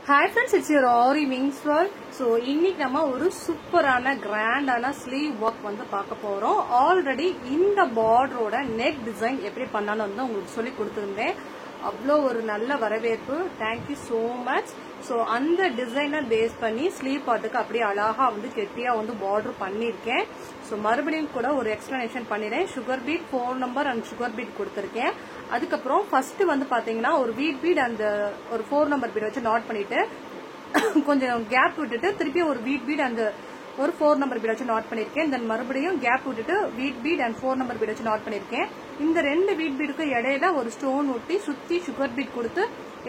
Hi friends, it's your Ori Wings World. So, இன்னைக்கு நம்ம ஒரு சூப்பரான கிராண்டான ஸ்லீவ் ஒர்க் வந்து பார்க்க போறோம். ஆல்ரெடி இந்த பார்டரோட நெக் டிசைன் எப்படி பண்ணாலும் வந்து உங்களுக்கு சொல்லி கொடுத்துருந்தேன். அவ்வளோ ஒரு நல்ல வரவேற்பு. Thank you so much. ஸோ அந்த டிசைனை பேஸ் பண்ணி ஸ்லீவ் பார்ட்டுக்கு அப்படியே அழகா வந்து கெட்டியா வந்து பார்டர் பண்ணியிருக்கேன். ஸோ மறுபடியும் கூட ஒரு எக்ஸ்பிளனேஷன் பண்ணிடுறேன். Sugar beat 4 number and sugar beat கொடுத்துருக்கேன். அதுக்கப்புறம் ஃபர்ஸ்ட் வந்து பாத்தீங்கன்னா ஒரு வீட் பீட் அந்த ஒரு 4 நம்பர் பீட் வச்சு நாட் பண்ணிட்டு கொஞ்சம் கேப் விட்டுட்டு திருப்பி ஒரு வீட் பீட் அந்த ஒரு 4 நம்பர் பீட் வச்சு நாட் பண்ணிருக்கேன். தென் மறுபடியும் கேப் விட்டுட்டு வீட் பீட் அண்ட் 4 நம்பர் பீட் வச்சு நாட் பண்ணிருக்கேன். இந்த ரெண்டு வீட் பீடுக்கு இடையில ஒரு ஸ்டோன் ஒட்டி சுத்தி சுகர் பீட் கொடுத்து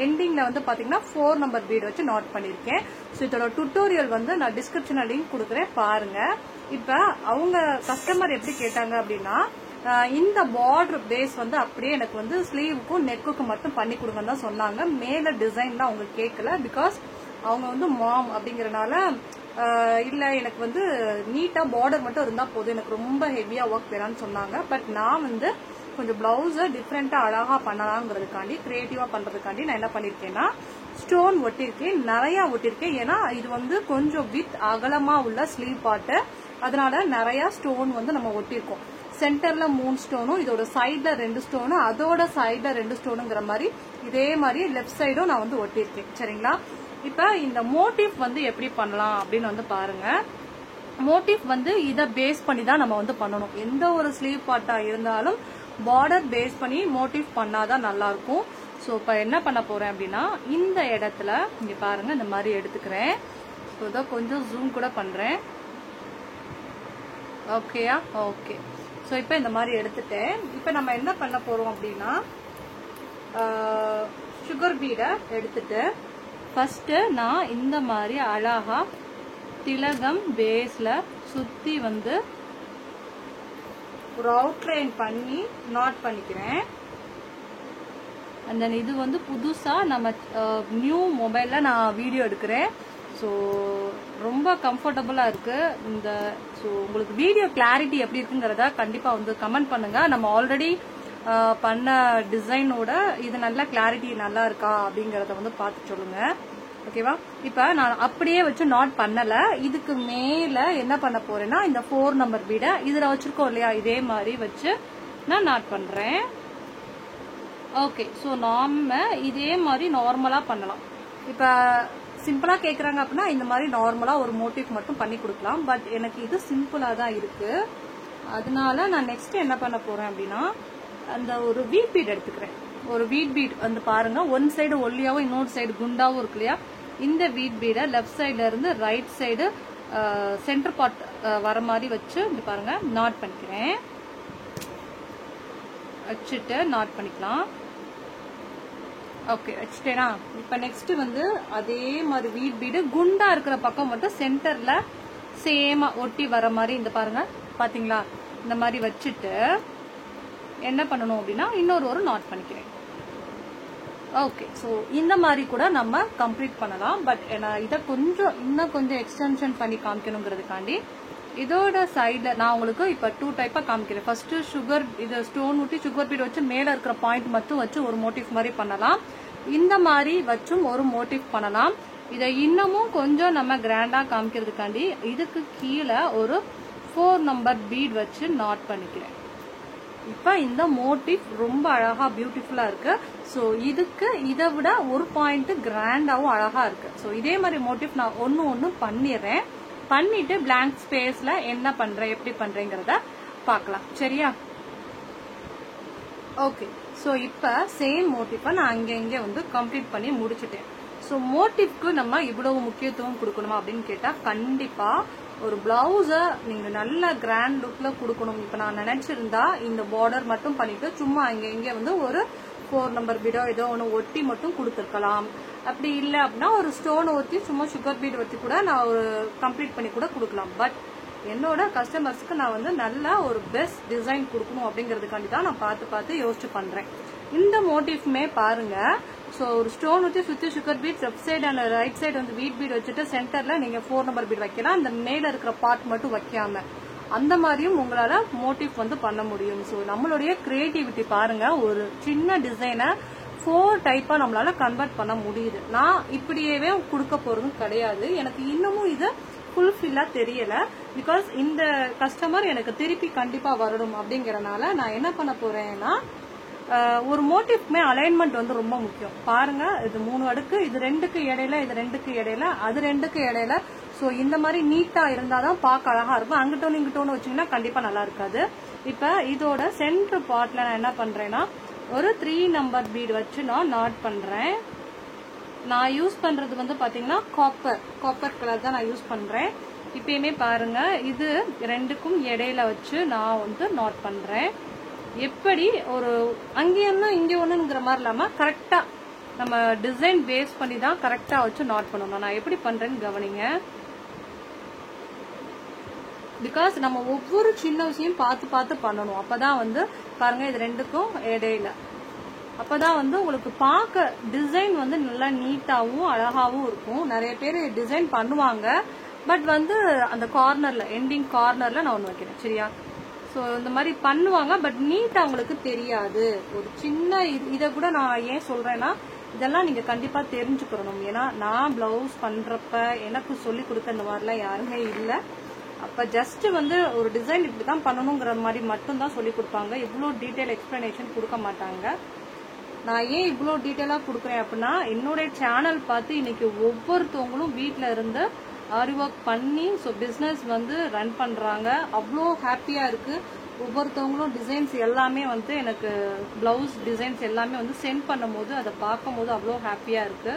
எண்டிங்ல வந்து பாத்தீங்கன்னா 4 நம்பர் பீட் வச்சு நாட் பண்ணிருக்கேன். ஸோ இதோட டுட்டோரியல் வந்து நான் டிஸ்கிரிப்ஷன்ல லிங்க் கொடுக்குறேன், பாருங்க. இப்ப அவங்க கஸ்டமர் எப்படி கேட்டாங்க அப்படின்னா, இந்த பார்டர் பேஸ் வந்து அப்படியே எனக்கு வந்து ஸ்லீவுக்கும் நெக்குக்கும் மட்டும் பண்ணி கொடுங்கன்னு தான் சொன்னாங்க. மேல டிசைன்லாம் அவங்க கேட்கல. பிகாஸ் அவங்க வந்து மாம் அப்படிங்கறனால இல்ல எனக்கு வந்து நீட்டா பார்டர் மட்டும் இருந்தா போதும், எனக்கு ரொம்ப ஹெவியா ஒர்க் வேணாம்னு சொன்னாங்க. பட் நான் வந்து கொஞ்சம் பிளவுஸ டிஃப்ரெண்டா அழகா பண்ணலாங்கிறதுக்காண்டி கிரியேட்டிவா பண்றதுக்காண்டி நான் என்ன பண்ணிருக்கேன்னா ஸ்டோன் ஒட்டிருக்கேன், நிறைய ஒட்டிருக்கேன். ஏன்னா இது வந்து கொஞ்சம் வித் அகலமா உள்ள ஸ்லீவ் பார்ட், அதனால நிறைய ஸ்டோன் வந்து நம்ம ஒட்டிருக்கோம். சென்டர்ல 3 ஸ்டோனும், இதோட சைட்ல 2 ஸ்டோனும், அதோட சைட்ல 2 ஸ்டோனுங்கிற மாதிரி இதே மாதிரி லெஃப்ட் சைடும் நான் வந்து ஒட்டிருக்கேன். சரிங்களா? இப்ப இந்த மோட்டிவ் வந்து எப்படி பண்ணலாம் அப்படின்னு வந்து பாருங்க. மோட்டிவ் வந்து இத பேஸ் பண்ணி தான் நம்ம வந்து பண்ணணும். எந்த ஒரு ஸ்லீவ் பார்ட்டா இருந்தாலும் பார்டர் பேஸ் பண்ணி மோட்டிவ் பண்ணாதான் நல்லா இருக்கும். சோ இப்ப என்ன பண்ண போறேன் அப்படின்னா, இந்த இடத்துல இங்க பாருங்க இந்த மாதிரி எடுத்துக்கிறேன். இதோ கொஞ்சம் ஜூம் கூட பண்றேன். ஓகேயா? ஓகே. ஸோ இப்போ இந்த மாதிரி எடுத்துட்டேன். இப்போ நம்ம என்ன பண்ண போறோம் அப்படின்னா, சுகர் பீடை எடுத்துட்டு ஃபர்ஸ்ட் நான் இந்த மாதிரி அழகா திலகம் பேஸ்ல சுத்தி வந்து ஒரு அவுட்லைன் பண்ணி நாட் பண்ணிக்கிறேன். அந்த இது வந்து புதுசா நம்ம நியூ மொபைல்ல நான் வீடியோ எடுக்கிறேன். ஸோ ரொம்ப கம்ஃபர்டபுளா இருக்கு இந்த. ஸோ உங்களுக்கு வீடியோ கிளாரிட்டி எப்படி இருக்குங்கிறத கண்டிப்பா வந்து கமெண்ட் பண்ணுங்க. நம்ம ஆல்ரெடி பண்ண டிசைனோட இது நல்ல கிளாரிட்டி நல்லா இருக்கா அப்படிங்கறத வந்து பார்த்து சொல்லுங்க. ஓகேவா? இப்ப நான் அப்படியே வச்சு நாட் பண்ணல. இதுக்கு மேல என்ன பண்ண போறேன்னா, இந்த 4 நம்பர் பீடை இதுல வச்சிருக்கோம் இல்லையா, இதே மாதிரி வச்சு நான் நாட் பண்றேன். ஓகே. ஸோ நாம இதே மாதிரி நார்மலா பண்ணலாம். இப்ப சிம்பிளா கேக்குறாங்க அப்படின்னா இந்த மாதிரி நார்மலா ஒரு மோட்டிவ் மட்டும் பண்ணி கொடுக்கலாம். பட் எனக்கு இது சிம்பிளா தான் இருக்கு. அதனால நான் நெக்ஸ்ட் என்ன பண்ண போறேன் அப்படின்னா, அந்த ஒரு வீட் பீட் எடுத்துக்கிறேன். ஒரு வீட் பீட் வந்து பாருங்க, ஒன் சைடு ஒல்லியாவும் இன்னொரு சைடு குண்டாவும் இருக்கு இல்லையா. இந்த வீட் பீடை லெஃப்ட் சைடுல இருந்து ரைட் சைடு சென்டர் பார்ட் வர மாதிரி வச்சு இங்க பாருங்க நாட் பண்ணிக்கிறேன். வச்சுட்டு நாட் பண்ணிக்கலாம். ஓகே, வச்சுட்டேனா? இப்ப நெக்ஸ்ட் வந்து அதே மாதிரி வீட் பீடு குண்டா இருக்கிற பக்கம் மட்டும் சென்டர்ல சேமா ஒட்டி வர மாதிரி இந்த பாருங்க, பாத்தீங்களா? இந்த மாதிரி வச்சுட்டு என்ன பண்ணணும் அப்படின்னா இன்னொரு ஒரு நாட் பண்ணிக்கிறேன். ஓகே. ஸோ இந்த மாதிரி கூட நம்ம கம்ப்ளீட் பண்ணலாம். பட் இதை கொஞ்சம் இன்னும் கொஞ்சம் எக்ஸ்டென்ஷன் பண்ணி காமிக்கணுங்கிறதுக்காண்டி இதோட சைட்ல நான் உங்களுக்கு இப்ப 2 டைப்பா காமிக்கிறேன். ஃபர்ஸ்ட் சுகர் இது ஸ்டோன் ஊட்டி சுகர் பீட் வச்சு மேல இருக்கிற பாயிண்ட் மட்டும் வச்சு ஒரு மோட்டிவ் மாதிரி பண்ணலாம். இந்த மாதிரி வச்சும் ஒரு மோட்டிவ் பண்ணலாம். இதை இன்னமும் கொஞ்சம் நம்ம கிராண்டா காமிக்கிறதுக்காண்டி இதுக்கு கீழே ஒரு 4 நம்பர் பீட் வச்சு நாட் பண்ணிக்கிறேன். இப்ப இந்த மோட்டிவ் ரொம்ப அழகா பியூட்டிஃபுல்லா இருக்கு. சோ இதுக்கு இதை விட ஒரு பாயிண்ட் கிராண்டாவும் அழகா இருக்கு. சோ இதே மாதிரி மோட்டிவ் நான் ஒன்னு பண்ணிடுறேன். பண்ணிட்டு பிளாங்க் ஸ்பேஸ்ல என்ன பண்றேன் எப்படி பண்றேங்கிறத பார்க்கலாம். சரியா? ஓகே. சோ இப்ப சேம் மோட்டிவ் நான் அங்க வந்து கம்ப்ளீட் பண்ணி முடிச்சுட்டேன். சோ மோட்டிவ்க்கு நம்ம இவ்வளவு முக்கியத்துவம் கொடுக்கணுமா அப்படின்னு கேட்டா, கண்டிப்பா ஒரு பிளவுஸ நீங்க நல்ல கிராண்ட் லுக்ல கொடுக்கணும். இப்ப நான் நினைச்சிருந்தா இந்த பார்டர் மட்டும் பண்ணிட்டு சும்மா இங்க வந்து ஒரு 4 நம்பர் பீடோ ஏதோ ஒன்று ஒட்டி மட்டும் கொடுத்துருக்கலாம். அப்படி இல்லை அப்படின்னா ஒரு ஸ்டோன் ஒத்தி சும்மா சுகர் பீட் வச்சு கூட நான் ஒரு கம்ப்ளீட் பண்ணி கூட கொடுக்கலாம். பட் என்னோட கஸ்டமர்ஸ்க்கு நான் வந்து நல்ல ஒரு பெஸ்ட் டிசைன் கொடுக்கணும் அப்படிங்கறதுக்காண்டி தான் நான் பார்த்து யோசிச்சு பண்றேன். இந்த மோட்டிவ்மே பாருங்க. ஸோ ஒரு ஸ்டோன் வச்சு சுத்தி sugar beat left side and right side வந்து வீட் பீட் வச்சுட்டு சென்டர்ல நீங்க 4 நம்பர் பீட் வைக்கலாம். அந்த மேல இருக்கிற பார்ட் மட்டும் வைக்காம அந்த மாதிரியும் உங்களால மோட்டிவ் வந்து பண்ண முடியும். ஸோ நம்மளுடைய கிரியேட்டிவிட்டி பாருங்க. ஒரு சின்ன டிசைனை 4 டைப்பா நம்மளால கன்வெர்ட் பண்ண முடியுது. நான் இப்படியே கொடுக்க போறதும் கிடையாது. எனக்கு இன்னமும் இது ஃபுல்ஃபில்லா தெரியல. பிகாஸ் இந்த கஸ்டமர் எனக்கு திருப்பி கண்டிப்பா வரணும் அப்படிங்கறனால நான் என்ன பண்ண போறேன்னா, ஒரு மோட்டிவ்க்குமே அலைன்மெண்ட் வந்து ரொம்ப முக்கியம். பாருங்க, இது 3 அடுக்கு, இது 2க்கு இடையில, இது 2க்கு இடையில, அது 2க்கு இடையில. சோ இந்த மாதிரி நீட்டா இருந்தாதான் பார்க்க அழகா இருக்கும். அங்கிட்டோன்னு இங்கிட்டோன்னு வச்சீங்கன்னா கண்டிப்பா நல்லா இருக்காது. இப்ப இதோட சென்டர் பார்ட்ல நான் என்ன பண்றேன்னா, ஒரு 3 நம்பர் பீட் வச்சு நான் நாட் பண்றேன். நான் யூஸ் பண்றது வந்து பாத்தீங்கன்னா காப்பர் கலர் தான் நான் யூஸ் பண்றேன். இப்பயுமே பாருங்க, இது 2க்கும் இடையில வச்சு நான் வந்து நாட் பண்றேன். எப்படி ஒரு அங்கே ஒண்ணு இங்க ஒண்ணுங்கிற மாதிரி இல்லாம கரெக்டா நம்ம டிசைன் பேஸ் பண்ணி தான் கரெக்டா வச்சு நாட் பண்ணணும். நான் எப்படி பண்றேன்னு கவனிங்க. பிகாஸ் நம்ம ஒவ்வொரு சின்ன விஷயம் பார்த்து பார்த்து பண்ணணும். அப்பதான் வந்து பாருங்க, இது 2க்கும் இடையில. அப்பதான் வந்து உங்களுக்கு பார்க்க டிசைன் வந்து நல்லா நீட்டாவும் அழகாவும் இருக்கும். நிறைய பேர் டிசைன் பண்ணுவாங்க, பட் வந்து அந்த கார்னர்ல எண்டிங் கார்னர்ல நான் ஒண்ணு வைக்கிறேன். சரியா? சோ இந்த மாதிரி பண்ணுவாங்க, பட் நீட்டா உங்களுக்கு தெரியாது. ஒரு சின்ன இதை கூட நான் ஏன் சொல்றேன்னா, இதெல்லாம் நீங்க கண்டிப்பா தெரிஞ்சுக்கணும். ஏன்னா நான் பிளவுஸ் பண்றப்ப எனக்கு சொல்லி கொடுக்க இந்த மாதிரிலாம் யாருமே இல்லை. அப்ப ஜஸ்ட் வந்து ஒரு டிசைன் இப்படிதான் பண்ணணுங்கிற மாதிரி மட்டும் தான் சொல்லி கொடுப்பாங்க. இவ்வளவு டீடைல் எக்ஸ்பிளனேஷன் கொடுக்க மாட்டாங்க. நான் ஏன் இவ்வளவு டீடைலா கொடுக்குறேன் அப்படின்னா, என்னுடைய சேனல் பார்த்து இன்னைக்கு ஒவ்வொருத்தவங்களும் வீட்டுல இருந்து ஆரி ஒர்க் பண்ணி பிசினஸ் வந்து ரன் பண்றாங்க. அவ்வளோ ஹாப்பியா இருக்கு. ஒவ்வொருத்தவங்களும் டிசைன்ஸ் எல்லாமே வந்து எனக்கு பிளவுஸ் டிசைன்ஸ் எல்லாமே வந்து சென்ட் பண்ணும் போது அதை பார்க்கும் போது அவ்வளோ ஹாப்பியா இருக்கு.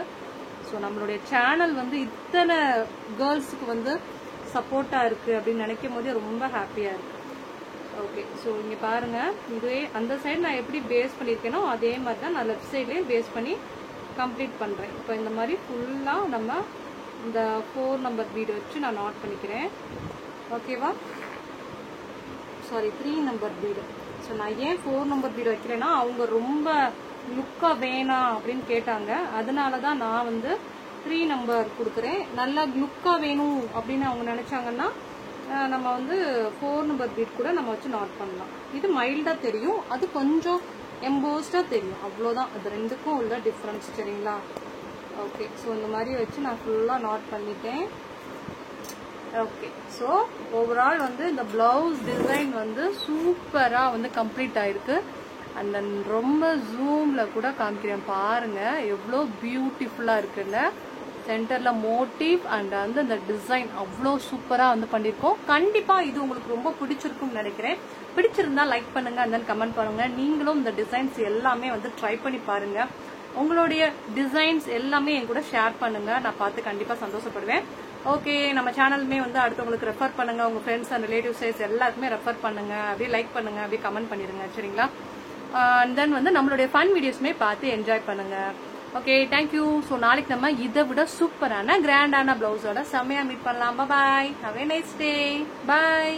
ஸோ நம்மளுடைய சேனல் வந்து இத்தனை கேர்ள்ஸுக்கு வந்து சப்போர்ட்டா இருக்கு அப்படின்னு நினைக்கும் போதே ரொம்ப ஹாப்பியா இருக்கு. ஓகே, ஸோ இங்க பாருங்க, இதுவே அந்த சைடு நான் எப்படி பேஸ் பண்ணிருக்கேனோ அதே மாதிரி தான் நான் லெஃப்ட் சைட்லயும் பேஸ் பண்ணி கம்ப்ளீட் பண்றேன். இப்போ இந்த மாதிரி ஃபுல்லா நம்ம இந்த 4 நம்பர் பீடு வச்சு நான் நாட் பண்ணிக்கிறேன். ஓகேவா? Sorry, 3 number bead. ஸோ நான் ஏன் 4 நம்பர் பீடு வைக்கிறேன்னா, அவங்க ரொம்ப லுக்கா வேணாம் அப்படின்னு கேட்டாங்க. அதனாலதான் நான் வந்து 3 நம்பர் கொடுக்குறேன். நல்லா லுக்கா வேணும் அப்படின்னு அவங்க நினைச்சாங்கன்னா நம்ம வந்து 4 நம்பர் பீட் கூட நம்ம வச்சு நாட் பண்ணலாம். இது மைல்டா தெரியும், அது கொஞ்சம் எம்போஸ்டா தெரியும். அவ்வளவுதான், அது 2க்கும் உள்ள டிஃபரன்ஸ். சரிங்களா? ஓகே, ஸோ இந்த மாதிரி வச்சு நான் ஃபுல்லா நாட் பண்ணிட்டேன். ஓகே, ஸோ ஓவரால் வந்து இந்த பிளவுஸ் டிசைன் வந்து சூப்பரா வந்து கம்ப்ளீட் ஆயிருக்கு. அண்ட் தென் ரொம்ப ஜூம்ல கூட காமிக்கிறேன். பாருங்க எவ்வளோ பியூட்டிஃபுல்லா இருக்குல்ல. சென்டர்ல மோட்டிவ் அண்ட் வந்து இந்த டிசைன் அவ்வளோ சூப்பரா வந்து பண்ணிருக்கோம். கண்டிப்பா இது உங்களுக்கு ரொம்ப பிடிச்சிருக்கும்னு நினைக்கிறேன். பிடிச்சிருந்தா லைக் பண்ணுங்க, அண்ட் தென் கமெண்ட் பண்ணுங்க. நீங்களும் இந்த டிசைன்ஸ் எல்லாமே வந்து ட்ரை பண்ணி பாருங்க. உங்களுடைய டிசைன்ஸ் எல்லாமே என் கூட ஷேர் பண்ணுங்க. நான் பார்த்து கண்டிப்பா சந்தோஷப்படுவேன். ஓகே, நம்ம சேனலுமே வந்து அடுத்தவங்களுக்கு ரெஃபர் பண்ணுங்க. உங்க ஃப்ரெண்ட்ஸ் அண்ட் ரிலேட்டிவ்ஸ் எல்லாருக்குமே ரெஃபர் பண்ணுங்க. அப்படியே லைக் பண்ணுங்க, அப்படியே கமெண்ட் பண்ணிருங்க. சரிங்களா? அண்ட் தென் வந்து நம்மளுடைய ஃபன் வீடியோஸ்மே பார்த்து என்ஜாய் பண்ணுங்க. Okay, thank you. ஸோ நாளைக்கு நம்ம இதை விட சூப்பரான கிராண்டான பிளவுஸோட செம்மையா மீட் பண்ணலாம். Bye, have a nice day. Bye.